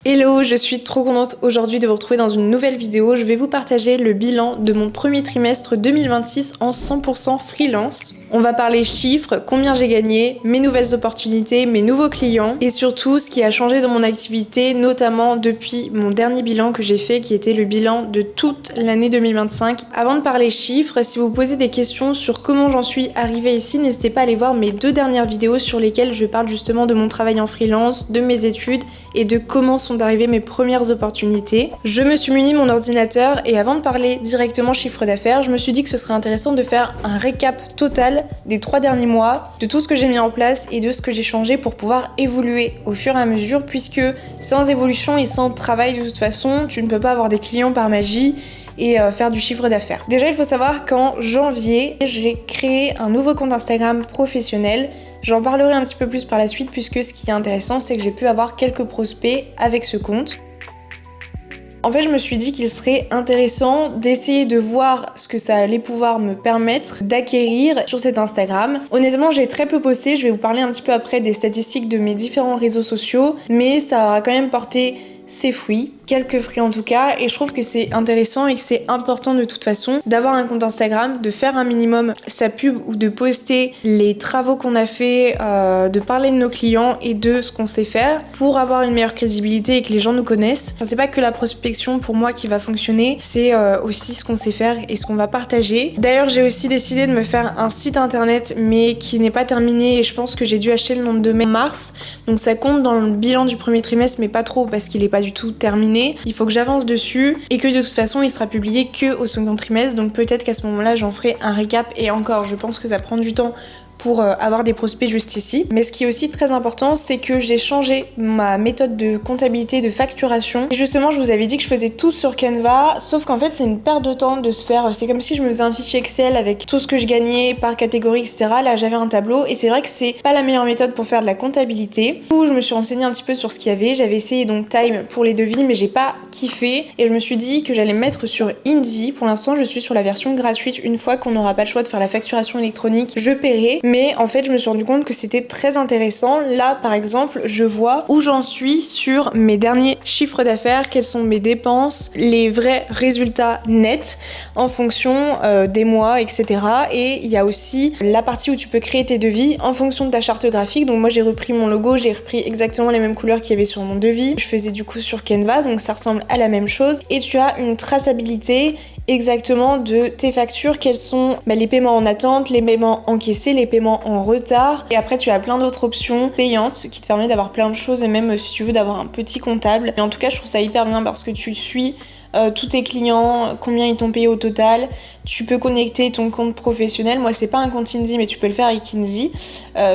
Hello, je suis trop contente aujourd'hui de vous retrouver dans une nouvelle vidéo. Je vais vous partager le bilan de mon premier trimestre 2026 en 100% freelance. On va parler chiffres, combien j'ai gagné, mes nouvelles opportunités, mes nouveaux clients et surtout ce qui a changé dans mon activité, notamment depuis mon dernier bilan que j'ai fait qui était le bilan de toute l'année 2025. Avant de parler chiffres, si vous posez des questions sur comment j'en suis arrivée ici, n'hésitez pas à aller voir mes 2 dernières vidéos sur lesquelles je parle justement de mon travail en freelance, de mes études et de comment sont arrivées mes premières opportunités. Je me suis muni mon ordinateur et avant de parler directement chiffre d'affaires, je me suis dit que ce serait intéressant de faire un récap total des 3 derniers mois, de tout ce que j'ai mis en place et de ce que j'ai changé pour pouvoir évoluer au fur et à mesure, puisque sans évolution et sans travail de toute façon, tu ne peux pas avoir des clients par magie et faire du chiffre d'affaires. Déjà, il faut savoir qu'en janvier, j'ai créé un nouveau compte Instagram professionnel. J'en parlerai un petit peu plus par la suite puisque ce qui est intéressant, c'est que j'ai pu avoir quelques prospects avec ce compte. En fait, je me suis dit qu'il serait intéressant d'essayer de voir ce que ça allait pouvoir me permettre d'acquérir sur cet Instagram. Honnêtement, j'ai très peu posté, je vais vous parler un petit peu après des statistiques de mes différents réseaux sociaux, mais ça aura quand même porté ses fruits, quelques fruits en tout cas, et je trouve que c'est intéressant et que c'est important de toute façon d'avoir un compte Instagram, de faire un minimum sa pub ou de poster les travaux qu'on a fait, de parler de nos clients et de ce qu'on sait faire pour avoir une meilleure crédibilité et que les gens nous connaissent. Enfin, c'est pas que la prospection pour moi qui va fonctionner, c'est aussi ce qu'on sait faire et ce qu'on va partager. D'ailleurs, j'ai aussi décidé de me faire un site internet mais qui n'est pas terminé et je pense que j'ai dû acheter le nom de domaine en mars, donc ça compte dans le bilan du premier trimestre mais pas trop parce qu'il est pas du tout terminé. Il faut que j'avance dessus et que de toute façon il sera publié que au second trimestre, donc peut-être qu'à ce moment-là j'en ferai un récap et encore je pense que ça prend du temps pour avoir des prospects juste ici. Mais ce qui est aussi très important, c'est que j'ai changé ma méthode de comptabilité, de facturation. Et justement, je vous avais dit que je faisais tout sur Canva, sauf qu'en fait, c'est une perte de temps de se faire... C'est comme si je me faisais un fichier Excel avec tout ce que je gagnais par catégorie, etc. Là, j'avais un tableau et c'est vrai que c'est pas la meilleure méthode pour faire de la comptabilité. Du coup, je me suis renseignée un petit peu sur ce qu'il y avait. J'avais essayé donc Time pour les devis, mais j'ai pas kiffé. Et je me suis dit que j'allais me mettre sur Indie. Pour l'instant, je suis sur la version gratuite. Une fois qu'on n'aura pas le choix de faire la facturation électronique, je paierai. Mais en fait, je me suis rendu compte que c'était très intéressant. Là, par exemple, je vois où j'en suis sur mes derniers chiffres d'affaires, quelles sont mes dépenses, les vrais résultats nets en fonction des mois, etc. Et il y a aussi la partie où tu peux créer tes devis en fonction de ta charte graphique. Donc moi, j'ai repris mon logo, j'ai repris exactement les mêmes couleurs qu'il y avait sur mon devis. Je faisais du coup sur Canva, donc ça ressemble à la même chose. Et tu as une traçabilité exactement de tes factures, quels sont les paiements en attente, les paiements encaissés, les paiements en retard. Et après, tu as plein d'autres options payantes qui te permettent d'avoir plein de choses et même si tu veux d'avoir un petit comptable. Et en tout cas, je trouve ça hyper bien parce que tu suis tous tes clients, combien ils t'ont payé au total. Tu peux connecter ton compte professionnel. Moi, c'est pas un compte Indie, mais tu peux le faire avec Indie.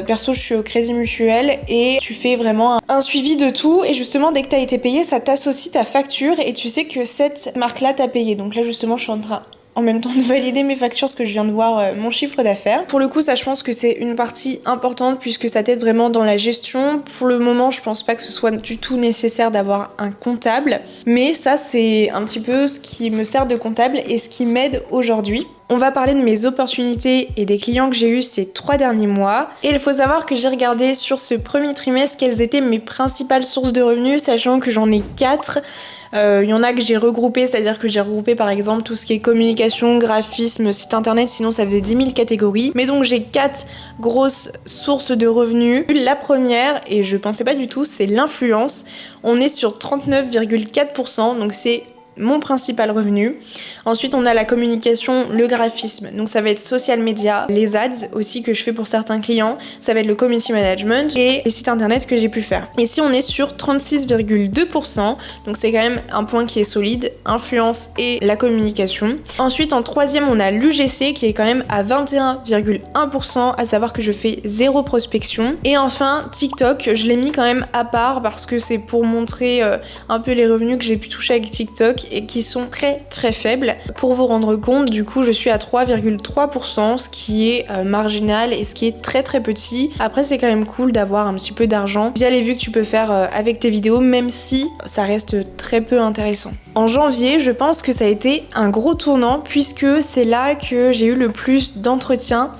Perso, je suis au Crédit Mutuel et tu fais vraiment un suivi de tout. Et justement, dès que t'as été payé, ça t'associe ta facture et tu sais que cette marque-là t'a payé. Donc là, justement, je suis en train en même temps de valider mes factures parce que je viens de voir mon chiffre d'affaires. Pour le coup, ça, je pense que c'est une partie importante puisque ça t'aide vraiment dans la gestion. Pour le moment, je pense pas que ce soit du tout nécessaire d'avoir un comptable, mais ça, c'est un petit peu ce qui me sert de comptable et ce qui m'aide aujourd'hui. On va parler de mes opportunités et des clients que j'ai eus ces 3 derniers mois. Et il faut savoir que j'ai regardé sur ce premier trimestre quelles étaient mes principales sources de revenus, sachant que j'en ai 4. Il y en a que j'ai regroupé, c'est-à-dire que j'ai regroupé par exemple tout ce qui est communication, graphisme, site internet, sinon ça faisait 10 000 catégories. Mais donc j'ai 4 grosses sources de revenus. La première, et je pensais pas du tout, c'est l'influence. On est sur 39,4%, donc c'est mon principal revenu. Ensuite, on a la communication, le graphisme. Donc ça va être social media, les ads aussi que je fais pour certains clients. Ça va être le community management et les sites internet que j'ai pu faire. Ici, on est sur 36,2%. Donc c'est quand même un point qui est solide. Influence et la communication. Ensuite, en troisième, on a l'UGC qui est quand même à 21,1%, à savoir que je fais 0 prospection. Et enfin, TikTok, je l'ai mis quand même à part parce que c'est pour montrer un peu les revenus que j'ai pu toucher avec TikTok et qui sont très très faibles. Pour vous rendre compte, du coup je suis à 3,3%, ce qui est marginal et ce qui est très très petit. Après c'est quand même cool d'avoir un petit peu d'argent via les vues que tu peux faire avec tes vidéos, même si ça reste très peu intéressant. En janvier, je pense que ça a été un gros tournant puisque c'est là que j'ai eu le plus d'entretiens,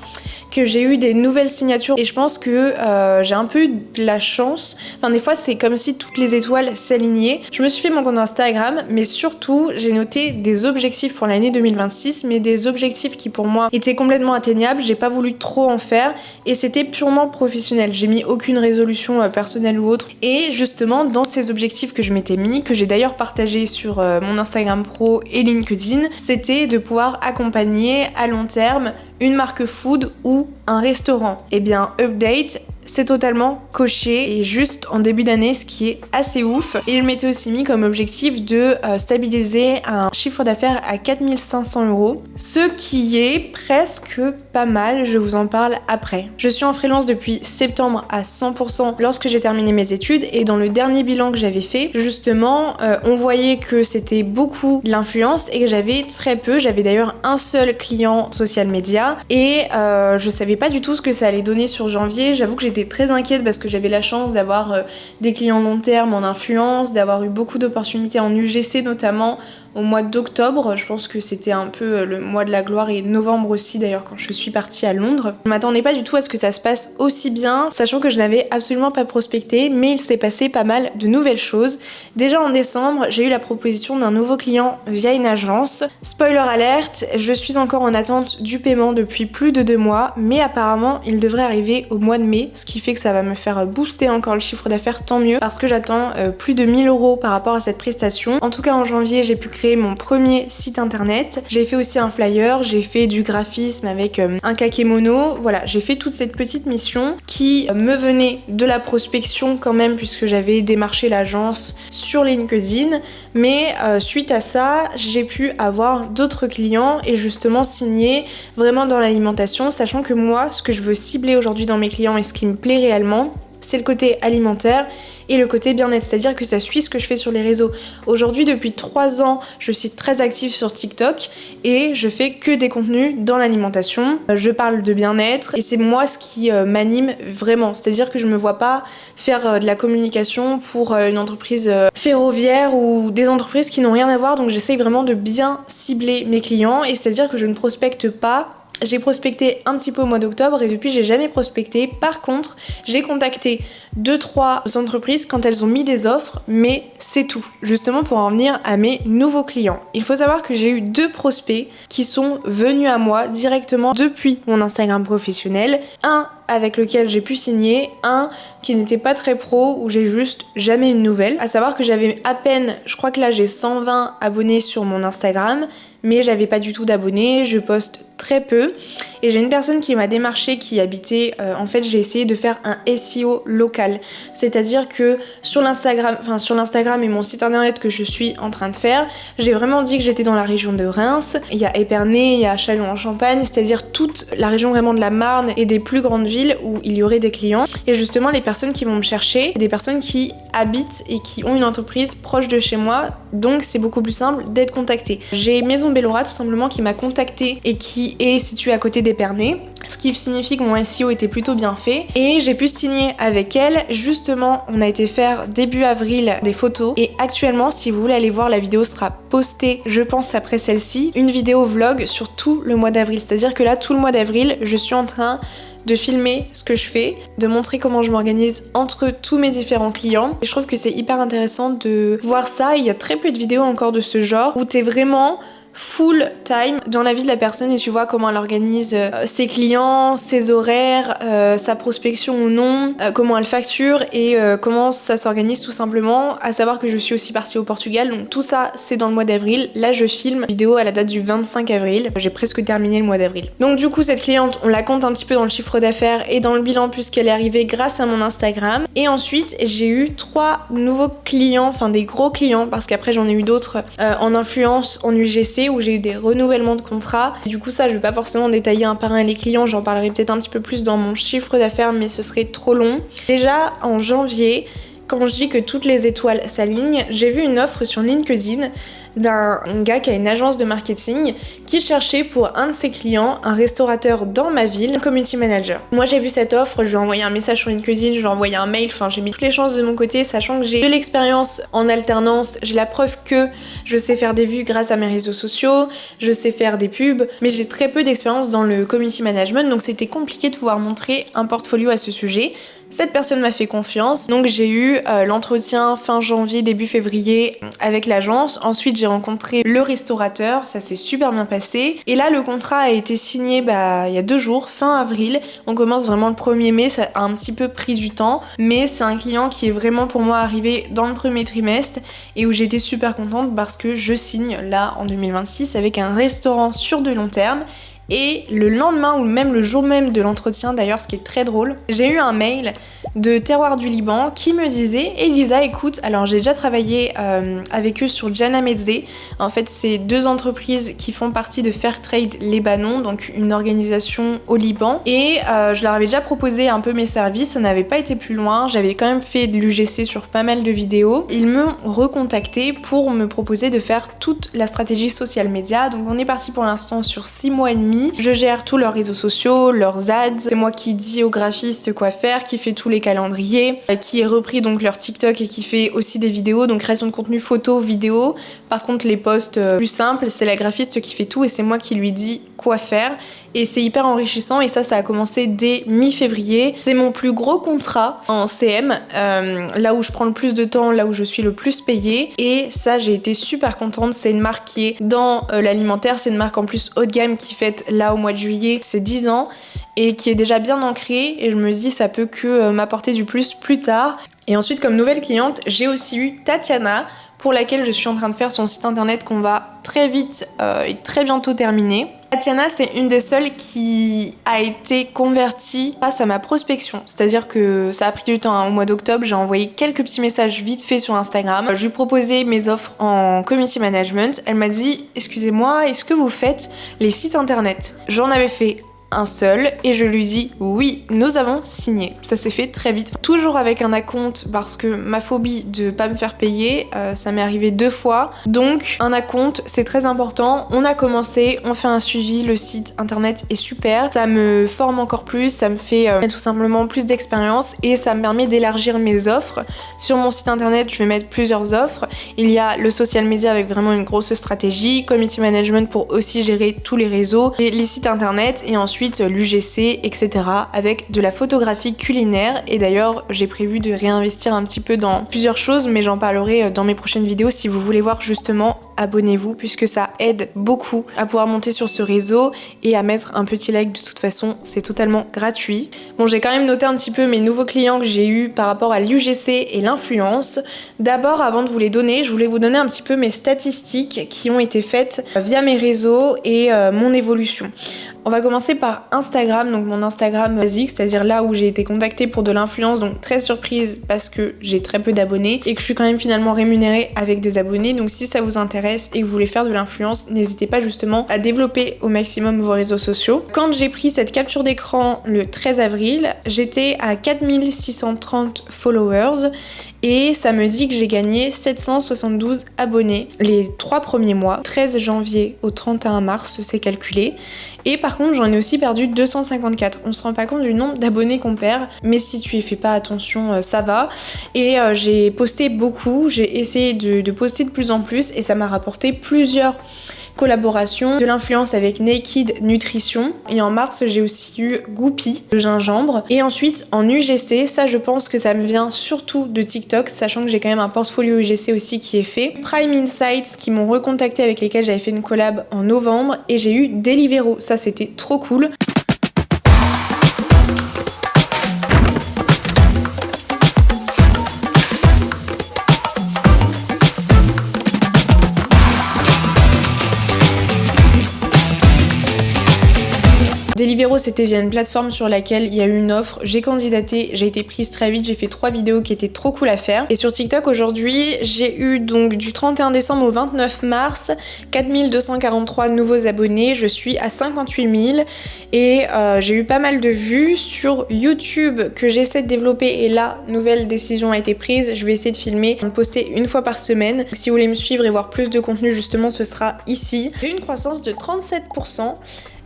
que j'ai eu des nouvelles signatures et je pense que j'ai un peu eu de la chance. Enfin, des fois, c'est comme si toutes les étoiles s'alignaient. Je me suis fait mon compte Instagram, mais surtout, j'ai noté des objectifs pour l'année 2026, mais des objectifs qui pour moi étaient complètement atteignables. J'ai pas voulu trop en faire et c'était purement professionnel. J'ai mis aucune résolution personnelle ou autre. Et justement, dans ces objectifs que je m'étais mis, que j'ai d'ailleurs partagé sur mon Instagram pro et LinkedIn, c'était de pouvoir accompagner à long terme une marque food ou un restaurant. Eh bien, update, c'est totalement coché et juste en début d'année, ce qui est assez ouf. Et je m'étais aussi mis comme objectif de stabiliser un chiffre d'affaires à 4500 €, ce qui est presque pas mal, je vous en parle après. Je suis en freelance depuis septembre à 100% lorsque j'ai terminé mes études et dans le dernier bilan que j'avais fait, justement, on voyait que c'était beaucoup de l'influence et que j'avais très peu, j'avais d'ailleurs un seul client social media et je savais pas du tout ce que ça allait donner sur janvier. J'avoue que j'étais très inquiète parce que j'avais la chance d'avoir des clients long terme en influence, d'avoir eu beaucoup d'opportunités en UGC notamment au mois d'octobre. Je pense que c'était un peu le mois de la gloire et novembre aussi d'ailleurs quand je suis partie à Londres. Je m'attendais pas du tout à ce que ça se passe aussi bien, sachant que je n'avais absolument pas prospecté, mais il s'est passé pas mal de nouvelles choses. Déjà en décembre, j'ai eu la proposition d'un nouveau client via une agence. Spoiler alerte, je suis encore en attente du paiement depuis plus de 2 mois, mais apparemment il devrait arriver au mois de mai, ce qui fait que ça va me faire booster encore le chiffre d'affaires, tant mieux, parce que j'attends plus de 1000 € par rapport à cette prestation. En tout cas en janvier, j'ai pu créer mon premier site internet. J'ai fait aussi un flyer, j'ai fait du graphisme avec un kakémono. Voilà, j'ai fait toute cette petite mission qui me venait de la prospection quand même puisque j'avais démarché l'agence sur LinkedIn. Mais suite à ça, j'ai pu avoir d'autres clients et justement signer vraiment dans l'alimentation, sachant que moi, ce que je veux cibler aujourd'hui dans mes clients et ce qui me plaît réellement, c'est le côté alimentaire et le côté bien-être, c'est-à-dire que ça suit ce que je fais sur les réseaux. Aujourd'hui, depuis 3 ans, je suis très active sur TikTok et je fais que des contenus dans l'alimentation. Je parle de bien-être et c'est moi ce qui m'anime vraiment, c'est-à-dire que je me vois pas faire de la communication pour une entreprise ferroviaire ou des entreprises qui n'ont rien à voir, donc j'essaye vraiment de bien cibler mes clients et c'est-à-dire que je ne prospecte pas. J'ai prospecté un petit peu au mois d'octobre et depuis j'ai jamais prospecté. Par contre, j'ai contacté 2-3 entreprises quand elles ont mis des offres, mais c'est tout. Justement pour en venir à mes nouveaux clients. Il faut savoir que j'ai eu 2 prospects qui sont venus à moi directement depuis mon Instagram professionnel. Un avec lequel j'ai pu signer, un qui n'était pas très pro où j'ai juste jamais une nouvelle. À savoir que j'avais à peine, je crois que là j'ai 120 abonnés sur mon Instagram, mais j'avais pas du tout d'abonnés, je poste très peu et j'ai une personne qui m'a démarché qui habitait, en fait j'ai essayé de faire un SEO local, c'est-à-dire que sur l'Instagram et mon site internet que je suis en train de faire, j'ai vraiment dit que j'étais dans la région de Reims, il y a Épernay, il y a Châlons-en-Champagne, c'est-à-dire toute la région vraiment de la Marne et des plus grandes villes où il y aurait des clients et justement les personnes qui vont me chercher, des personnes qui habitent et qui ont une entreprise proche de chez moi, donc c'est beaucoup plus simple d'être contactée. J'ai Maison Bellora tout simplement qui m'a contactée et qui est située à côté d'Épernay, ce qui signifie que mon SEO était plutôt bien fait et j'ai pu signer avec elle. Justement, on a été faire début avril des photos et actuellement, si vous voulez aller voir, la vidéo sera postée, je pense après celle-ci, une vidéo vlog sur tout le mois d'avril, c'est-à-dire que là, tout le mois d'avril, je suis en train de filmer ce que je fais, de montrer comment je m'organise entre tous mes différents clients. Et je trouve que c'est hyper intéressant de voir ça. Il y a très peu de vidéos encore de ce genre où t'es vraiment full time dans la vie de la personne et tu vois comment elle organise ses clients, ses horaires, sa prospection ou non, comment elle facture et comment ça s'organise tout simplement. À savoir que je suis aussi partie au Portugal, donc tout ça c'est dans le mois d'avril. Là je filme vidéo à la date du 25 avril, j'ai presque terminé le mois d'avril. Donc du coup cette cliente on la compte un petit peu dans le chiffre d'affaires et dans le bilan puisqu'elle est arrivée grâce à mon Instagram. Et ensuite j'ai eu 3 nouveaux clients, enfin des gros clients parce qu'après j'en ai eu d'autres en influence, en UGC où j'ai eu des renouvellements de contrats. Du coup ça je vais pas forcément détailler un par un les clients, j'en parlerai peut-être un petit peu plus dans mon chiffre d'affaires mais ce serait trop long. Déjà en janvier, quand je dis que toutes les étoiles s'alignent, j'ai vu une offre sur LinkedIn d'un gars qui a une agence de marketing qui cherchait pour un de ses clients un restaurateur dans ma ville, un community manager. Moi j'ai vu cette offre, je lui ai envoyé un message sur LinkedIn, je lui ai envoyé un mail, enfin j'ai mis toutes les chances de mon côté, sachant que j'ai de l'expérience en alternance, j'ai la preuve que je sais faire des vues grâce à mes réseaux sociaux, je sais faire des pubs, mais j'ai très peu d'expérience dans le community management, donc c'était compliqué de pouvoir montrer un portfolio à ce sujet. Cette personne m'a fait confiance, donc j'ai eu l'entretien fin janvier, début février avec l'agence. Ensuite j'ai rencontré le restaurateur, ça s'est super bien passé. Et là le contrat a été signé il y a 2 jours, fin avril. On commence vraiment le 1er mai, ça a un petit peu pris du temps, mais c'est un client qui est vraiment pour moi arrivé dans le premier trimestre et où j'étais super contente parce que je signe là en 2026 avec un restaurant sur de long terme. Et le lendemain ou même le jour même de l'entretien, d'ailleurs ce qui est très drôle, j'ai eu un mail de Terroir du Liban qui me disait: Elisa, écoute, alors j'ai déjà travaillé avec eux sur Jana Mezzé. En fait c'est 2 entreprises qui font partie de Fairtrade Libanon, donc une organisation au Liban, et je leur avais déjà proposé un peu mes services, ça n'avait pas été plus loin, j'avais quand même fait de l'UGC sur pas mal de vidéos. Ils m'ont recontacté pour me proposer de faire toute la stratégie social media, donc on est parti pour l'instant sur 6 mois et demi. Je gère tous leurs réseaux sociaux, leurs ads, c'est moi qui dis aux graphistes quoi faire, qui fait tous les calendriers, qui est repris donc leur TikTok et qui fait aussi des vidéos, donc création de contenu photo, vidéo. Par contre les posts plus simples, c'est la graphiste qui fait tout et c'est moi qui lui dis quoi faire. Et c'est hyper enrichissant et ça a commencé dès mi-février. C'est mon plus gros contrat en CM, là où je prends le plus de temps, là où je suis le plus payée. Et ça, j'ai été super contente. C'est une marque qui est dans l'alimentaire, c'est une marque en plus haut de gamme qui fête là au mois de juillet ses 10 ans et qui est déjà bien ancrée. Et je me dis ça peut que m'apporter du plus tard. Et ensuite, comme nouvelle cliente, j'ai aussi eu Tatiana, pour laquelle je suis en train de faire son site internet qu'on va très vite et très bientôt terminer. Tatiana, c'est une des seules qui a été convertie grâce à ma prospection. C'est-à-dire que ça a pris du temps, hein. Au mois d'octobre, j'ai envoyé quelques petits messages vite faits sur Instagram. Je lui proposais mes offres en community management. Elle m'a dit: excusez-moi, est-ce que vous faites les sites internet? J'en avais fait un seul et je lui dis oui, nous avons signé. Ça s'est fait très vite, toujours avec un acompte parce que ma phobie de pas me faire payer, ça m'est arrivé 2 fois, donc un acompte c'est très important. On a commencé, on fait un suivi, le site internet est super, ça me forme encore plus, ça me fait tout simplement plus d'expérience et ça me permet d'élargir mes offres. Sur mon site internet je vais mettre plusieurs offres, il y a le social media avec vraiment une grosse stratégie, community management pour aussi gérer tous les réseaux, et les sites internet, et ensuite l'UGC, etc. avec de la photographie culinaire. Et d'ailleurs j'ai prévu de réinvestir un petit peu dans plusieurs choses, mais j'en parlerai dans mes prochaines vidéos. Si vous voulez voir justement, abonnez-vous puisque ça aide beaucoup à pouvoir monter sur ce réseau et à mettre un petit like. De toute façon c'est totalement gratuit. Bon, j'ai quand même noté un petit peu mes nouveaux clients que j'ai eu par rapport à l'UGC et l'influence. D'abord, avant de vous les donner, je voulais vous donner un petit peu mes statistiques qui ont été faites via mes réseaux et mon évolution. On va commencer par Instagram, donc mon Instagram basique, c'est-à-dire là où j'ai été contactée pour de l'influence, donc très surprise parce que j'ai très peu d'abonnés et que je suis quand même finalement rémunérée avec des abonnés. Donc si ça vous intéresse et que vous voulez faire de l'influence, n'hésitez pas justement à développer au maximum vos réseaux sociaux. Quand j'ai pris cette capture d'écran le 13 avril, j'étais à 4630 followers et ça me dit que j'ai gagné 772 abonnés les 3 premiers mois, 13 janvier au 31 mars, c'est calculé. Et par contre, j'en ai aussi perdu 254. On se rend pas compte du nombre d'abonnés qu'on perd, mais si tu y fais pas attention, ça va. Et j'ai posté beaucoup, j'ai essayé de poster de plus en plus et ça m'a rapporté plusieurs collaboration, de l'influence avec Naked Nutrition, et en mars j'ai aussi eu Goupy, le gingembre, et ensuite en UGC, ça je pense que ça me vient surtout de TikTok, sachant que j'ai quand même un portfolio UGC aussi qui est fait. Prime Insights qui m'ont recontacté, avec lesquels j'avais fait une collab en novembre, et j'ai eu Deliveroo, ça c'était trop cool. Deliveroo, c'était via une plateforme sur laquelle il y a eu une offre. J'ai candidaté, j'ai été prise très vite, j'ai fait 3 vidéos qui étaient trop cool à faire. Et sur TikTok aujourd'hui, j'ai eu donc du 31 décembre au 29 mars 4243 nouveaux abonnés. Je suis à 58 000 et j'ai eu pas mal de vues. Sur YouTube que j'essaie de développer et là, nouvelle décision a été prise. Je vais essayer de filmer, de poster une fois par semaine. Si vous voulez me suivre et voir plus de contenu justement, ce sera ici. J'ai eu une croissance de 37%.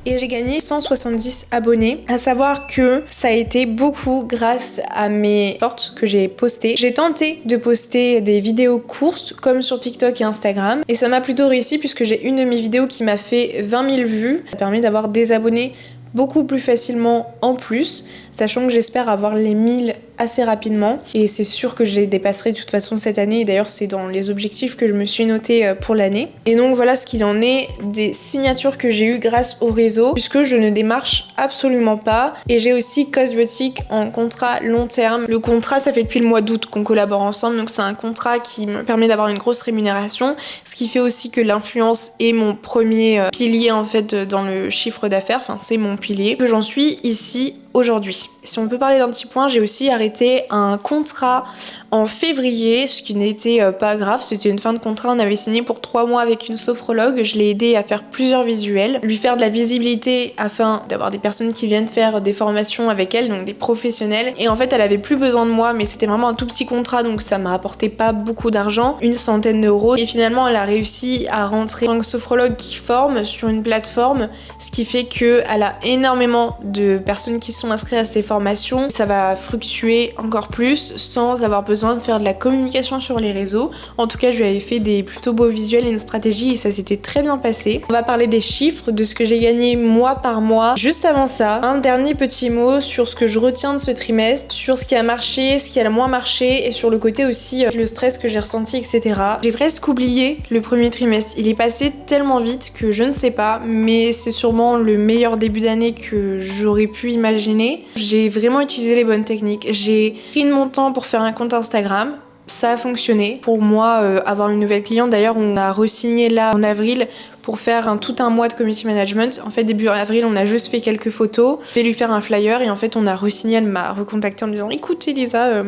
Et j'ai gagné 170 abonnés. À savoir que ça a été beaucoup grâce à mes shorts que j'ai postés. J'ai tenté de poster des vidéos courtes comme sur TikTok et Instagram et ça m'a plutôt réussi puisque j'ai une de mes vidéos qui m'a fait 20 000 vues. Ça permet d'avoir des abonnés beaucoup plus facilement en plus, sachant que j'espère avoir les 1000 assez rapidement et c'est sûr que je les dépasserai de toute façon cette année et d'ailleurs c'est dans les objectifs que je me suis noté pour l'année. Et donc voilà ce qu'il en est des signatures que j'ai eues grâce au réseau puisque je ne démarche absolument pas et j'ai aussi Cosboutique en contrat long terme. Le contrat ça fait depuis le mois d'août qu'on collabore ensemble donc c'est un contrat qui me permet d'avoir une grosse rémunération, ce qui fait aussi que l'influence est mon premier pilier en fait dans le chiffre d'affaires, enfin c'est mon pilier que j'en suis ici aujourd'hui. Si on peut parler d'un petit point, j'ai aussi arrêté un contrat en février, ce qui n'était pas grave, c'était une fin de contrat, on avait signé pour 3 mois avec une sophrologue, je l'ai aidé à faire plusieurs visuels, lui faire de la visibilité afin d'avoir des personnes qui viennent faire des formations avec elle, donc des professionnels, et en fait elle avait plus besoin de moi, mais c'était vraiment un tout petit contrat, donc ça m'a apporté pas beaucoup d'argent, une centaine d'euros, et finalement elle a réussi à rentrer en tant que sophrologue qui forme sur une plateforme, ce qui fait qu'elle a énormément de personnes qui sont inscrites à ces formations, ça va fluctuer encore plus sans avoir besoin de faire de la communication sur les réseaux. En tout cas, je lui avais fait des plutôt beaux visuels et une stratégie et ça s'était très bien passé. On va parler des chiffres, de ce que j'ai gagné mois par mois. Juste avant ça, un dernier petit mot sur ce que je retiens de ce trimestre, sur ce qui a marché, ce qui a le moins marché et sur le côté aussi le stress que j'ai ressenti, etc. J'ai presque oublié le premier trimestre. Il est passé tellement vite que je ne sais pas, mais c'est sûrement le meilleur début d'année que j'aurais pu imaginer. J'ai vraiment utilisé les bonnes techniques. J'ai pris de mon temps pour faire un compte Instagram. Ça a fonctionné. Pour moi, avoir une nouvelle cliente, d'ailleurs, on a re-signé là en avril pour faire tout un mois de community management. En fait, début avril, on a juste fait quelques photos. Je vais lui faire un flyer et en fait, on a re-signé. Elle m'a recontacté en me disant écoute, Elisa,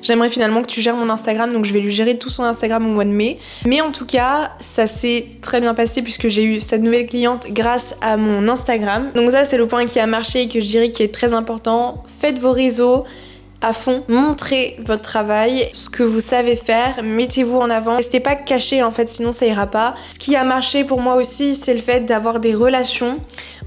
j'aimerais finalement que tu gères mon Instagram. Donc, je vais lui gérer tout son Instagram au mois de mai. Mais en tout cas, ça s'est très bien passé puisque j'ai eu cette nouvelle cliente grâce à mon Instagram. Donc, ça, c'est le point qui a marché et que je dirais qui est très important. Faites vos réseaux à fond, montrez votre travail, ce que vous savez faire, mettez-vous en avant, restez pas caché en fait, sinon ça ira pas. Ce qui a marché pour moi aussi, c'est le fait d'avoir des relations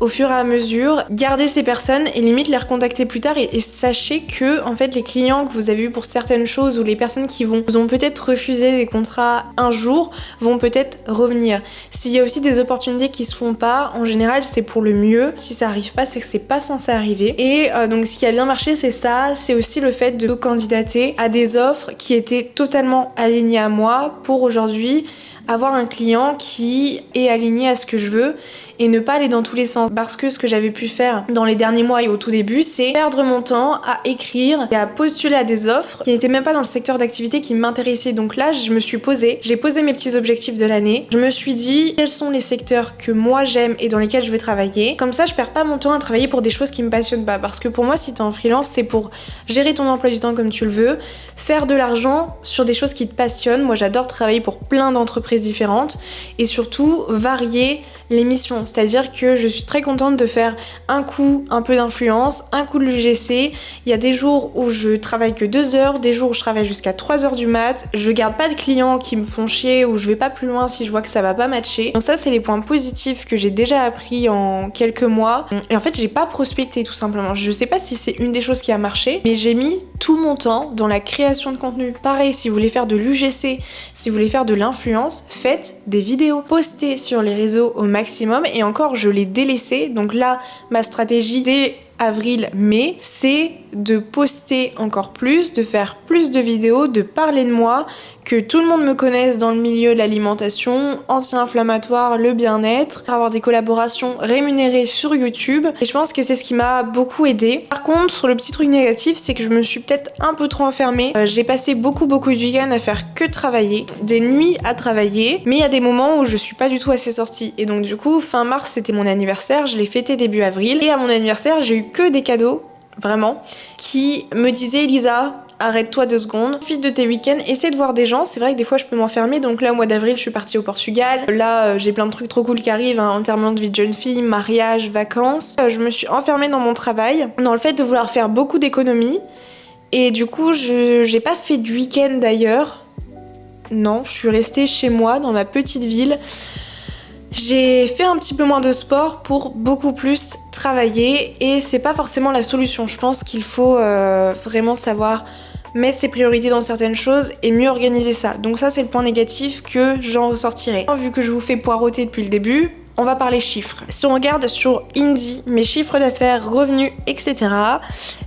au fur et à mesure, garder ces personnes et limite les recontacter plus tard et sachez que en fait les clients que vous avez eu pour certaines choses ou les personnes qui vous ont peut-être refusé des contrats un jour vont peut-être revenir. S'il y a aussi des opportunités qui se font pas, en général c'est pour le mieux. Si ça arrive pas, c'est que c'est pas censé arriver. Et donc ce qui a bien marché, c'est ça, c'est aussi le fait de candidater à des offres qui étaient totalement alignées à moi pour aujourd'hui avoir un client qui est aligné à ce que je veux et ne pas aller dans tous les sens. Parce que ce que j'avais pu faire dans les derniers mois et au tout début, c'est perdre mon temps à écrire et à postuler à des offres qui n'étaient même pas dans le secteur d'activité qui m'intéressait. Donc là, je me suis posée, j'ai posé mes petits objectifs de l'année. Je me suis dit quels sont les secteurs que moi j'aime et dans lesquels je veux travailler. Comme ça, je perds pas mon temps à travailler pour des choses qui me passionnent pas. Parce que pour moi, si t'es en freelance, c'est pour gérer ton emploi du temps comme tu le veux, faire de l'argent sur des choses qui te passionnent. Moi, j'adore travailler pour plein d'entreprises différentes et surtout varier les missions, c'est-à-dire que je suis très contente de faire un coup un peu d'influence, un coup de l'UGC. Il y a des jours où je travaille que 2 heures, des jours où je travaille jusqu'à 3 heures du mat, je garde pas de clients qui me font chier ou je vais pas plus loin si je vois que ça va pas matcher. Donc ça, c'est les points positifs que j'ai déjà appris en quelques mois et en fait j'ai pas prospecté tout simplement. Je sais pas si c'est une des choses qui a marché, mais j'ai mis tout mon temps dans la création de contenu. Pareil, si vous voulez faire de l'UGC, si vous voulez faire de l'influence, faites des vidéos, postez sur les réseaux au maximum et encore je l'ai délaissé. Donc là, ma stratégie, c'est avril-mai, c'est de poster encore plus, de faire plus de vidéos, de parler de moi, que tout le monde me connaisse dans le milieu de l'alimentation, anti-inflammatoire, le bien-être, avoir des collaborations rémunérées sur YouTube. Et je pense que c'est ce qui m'a beaucoup aidée. Par contre, sur le petit truc négatif, c'est que je me suis peut-être un peu trop enfermée. J'ai passé beaucoup de week-ends à faire que travailler, des nuits à travailler, mais il y a des moments où je suis pas du tout assez sortie. Et donc du coup, fin mars, c'était mon anniversaire, je l'ai fêté début avril. Et à mon anniversaire, j'ai eu que des cadeaux, vraiment, qui me disaient Elisa, arrête-toi 2 secondes, profite de tes week-ends, essaie de voir des gens. C'est vrai que des fois je peux m'enfermer, donc là au mois d'avril je suis partie au Portugal. Là j'ai plein de trucs trop cool qui arrivent, enterrement de vie de jeune fille, mariage, vacances. Je me suis enfermée dans mon travail, dans le fait de vouloir faire beaucoup d'économies. Et du coup j'ai pas fait de week-end d'ailleurs. Non, je suis restée chez moi dans ma petite ville. J'ai fait un petit peu moins de sport pour beaucoup plus travailler et c'est pas forcément la solution. Je pense qu'il faut vraiment savoir mettre ses priorités dans certaines choses et mieux organiser ça. Donc ça c'est le point négatif que j'en ressortirai. Vu que je vous fais poireauter depuis le début, on va parler chiffres. Si on regarde sur Indy, mes chiffres d'affaires, revenus, etc.,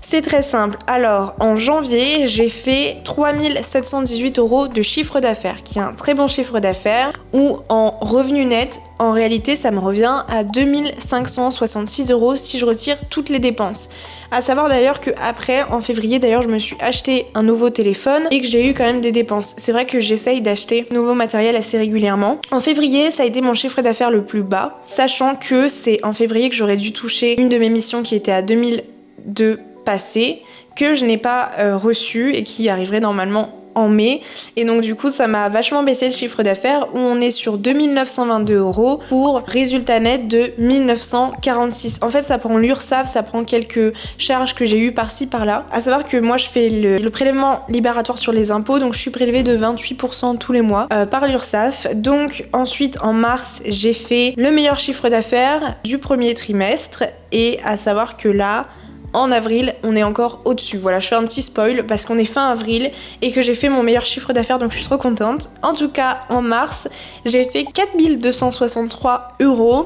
c'est très simple. Alors, en janvier, j'ai fait 3 718 € de chiffre d'affaires, qui est un très bon chiffre d'affaires, ou en revenu net, en réalité, ça me revient à 2 566 € si je retire toutes les dépenses. À savoir d'ailleurs qu'après, en février, d'ailleurs, je me suis acheté un nouveau téléphone et que j'ai eu quand même des dépenses. C'est vrai que j'essaye d'acheter nouveau matériel assez régulièrement. En février, ça a été mon chiffre d'affaires le plus bas, sachant que c'est en février que j'aurais dû toucher une de mes missions qui était à 2002 passé, que je n'ai pas reçue et qui arriverait normalement en mai, et donc du coup ça m'a vachement baissé le chiffre d'affaires où on est sur 2 922 € pour résultat net de 1946. En fait ça prend l'URSSAF, ça prend quelques charges que j'ai eues par-ci par-là. À savoir que moi je fais le prélèvement libératoire sur les impôts, donc je suis prélevée de 28% tous les mois par l'URSSAF. Donc ensuite en mars j'ai fait le meilleur chiffre d'affaires du premier trimestre, et à savoir que là en avril, on est encore au-dessus. Voilà, je fais un petit spoil parce qu'on est fin avril et que j'ai fait mon meilleur chiffre d'affaires, donc je suis trop contente. En tout cas, en mars, j'ai fait 4 263 €,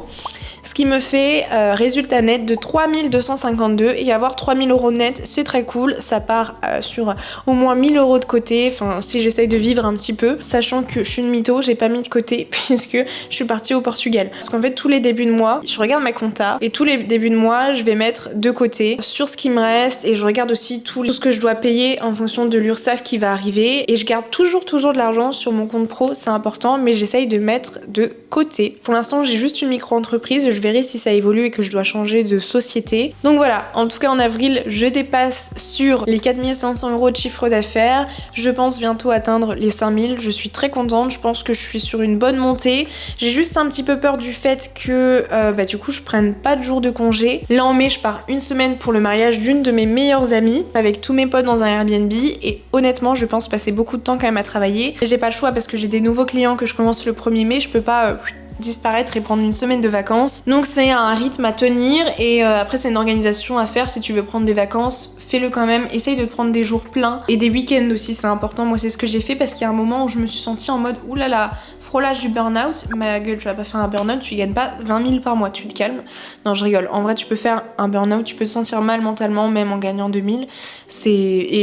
ce qui me fait résultat net de 3 252 €. Et avoir 3 000 € net, c'est très cool. Ça part sur au moins 1 000 € de côté, enfin si j'essaye de vivre un petit peu, sachant que je suis une mytho, j'ai pas mis de côté puisque je suis partie au Portugal. Parce qu'en fait, tous les débuts de mois, je regarde ma compta et tous les débuts de mois, je vais mettre de côté sur ce qui me reste, et je regarde aussi tout ce que je dois payer en fonction de l'URSSAF qui va arriver, et je garde toujours de l'argent sur mon compte pro, c'est important, mais j'essaye de mettre de côté. Pour l'instant j'ai juste une micro-entreprise, je verrai si ça évolue et que je dois changer de société. Donc voilà, en tout cas en avril je dépasse sur les 4 500 € de chiffre d'affaires, je pense bientôt atteindre les 5 000, je suis très contente, je pense que je suis sur une bonne montée. J'ai juste un petit peu peur du fait que du coup je prenne pas de jours de congé. Là en mai je pars une semaine pour le mariage d'une de mes meilleures amies avec tous mes potes dans un Airbnb, et honnêtement je pense passer beaucoup de temps quand même à travailler. J'ai pas le choix parce que j'ai des nouveaux clients que je commence le 1er mai, je peux pas disparaître et prendre une semaine de vacances. Donc c'est un rythme à tenir, et après c'est une organisation à faire. Si tu veux prendre des vacances, fais-le quand même, essaye de prendre des jours pleins et des week-ends aussi, c'est important. Moi c'est ce que j'ai fait parce qu'il y a un moment où je me suis sentie en mode oulala, frôlage du burn-out. Ma gueule, tu vas pas faire un burn-out, tu gagnes pas 20 000 par mois, tu te calmes. Non, je rigole. En vrai tu peux faire un burn-out, tu peux te sentir mal mentalement même en gagnant 2000.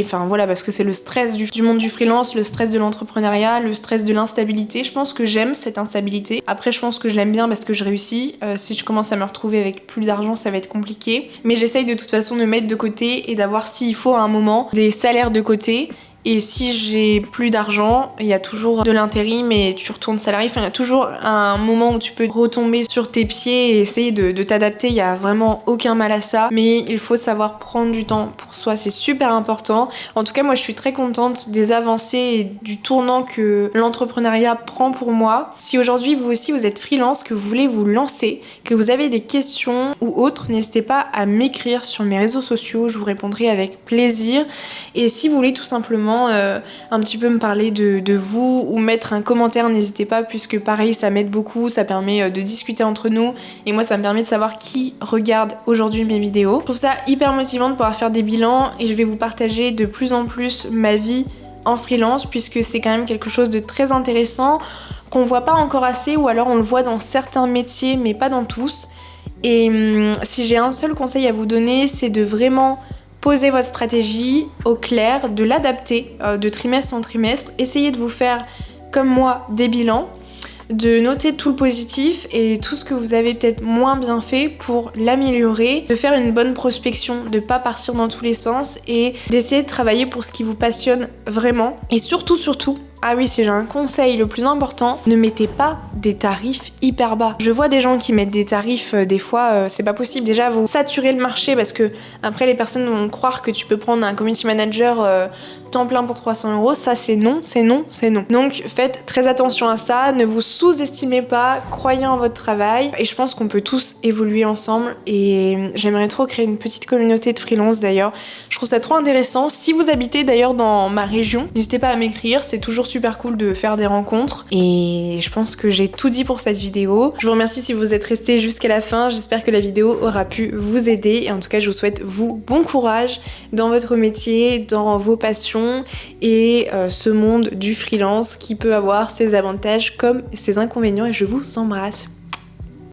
Enfin voilà, parce que c'est le stress du monde du freelance, le stress de l'entrepreneuriat, le stress de l'instabilité. Je pense que j'aime cette instabilité. Après je pense que je l'aime bien parce que je réussis. Si je commence à me retrouver avec plus d'argent, ça va être compliqué. Mais j'essaye de toute façon de mettre de côté et d'avoir, s'il faut à un moment, des salaires de côté. Et si j'ai plus d'argent, il y a toujours de l'intérim et tu retournes salarié. Enfin, il y a toujours un moment où tu peux retomber sur tes pieds et essayer de t'adapter. Il y a vraiment aucun mal à ça. Mais il faut savoir prendre du temps pour soi. C'est super important. En tout cas, moi, je suis très contente des avancées et du tournant que l'entrepreneuriat prend pour moi. Si aujourd'hui, vous aussi, vous êtes freelance, que vous voulez vous lancer, que vous avez des questions ou autres, n'hésitez pas à m'écrire sur mes réseaux sociaux. Je vous répondrai avec plaisir. Et si vous voulez tout simplement un petit peu me parler de vous ou mettre un commentaire, n'hésitez pas, puisque pareil ça m'aide beaucoup, ça permet de discuter entre nous et moi ça me permet de savoir qui regarde aujourd'hui mes vidéos. Je trouve ça hyper motivant de pouvoir faire des bilans et je vais vous partager de plus en plus ma vie en freelance, puisque c'est quand même quelque chose de très intéressant qu'on voit pas encore assez, ou alors on le voit dans certains métiers mais pas dans tous. Et si j'ai un seul conseil à vous donner, c'est de vraiment poser votre stratégie au clair, de l'adapter de trimestre en trimestre. Essayez de vous faire, comme moi, des bilans, de noter tout le positif et tout ce que vous avez peut-être moins bien fait pour l'améliorer, de faire une bonne prospection, de pas partir dans tous les sens et d'essayer de travailler pour ce qui vous passionne vraiment. Et surtout, ah oui, si j'ai un conseil, le plus important, ne mettez pas des tarifs hyper bas. Je vois des gens qui mettent des tarifs, des fois, c'est pas possible. Déjà, vous saturez le marché parce que après les personnes vont croire que tu peux prendre un community manager temps plein pour 300 €. Ça, c'est non, c'est non, c'est non. Donc, faites très attention à ça. Ne vous sous-estimez pas. Croyez en votre travail. Et je pense qu'on peut tous évoluer ensemble. Et j'aimerais trop créer une petite communauté de freelance d'ailleurs. Je trouve ça trop intéressant. Si vous habitez d'ailleurs dans ma région, n'hésitez pas à m'écrire. C'est toujours super cool de faire des rencontres. Et je pense que j'ai tout dit pour cette vidéo. Je vous remercie si vous êtes restés jusqu'à la fin. J'espère que la vidéo aura pu vous aider. Et en tout cas, je vous souhaite, vous, bon courage dans votre métier, dans vos passions et ce monde du freelance qui peut avoir ses avantages comme ses inconvénients. Et je vous embrasse.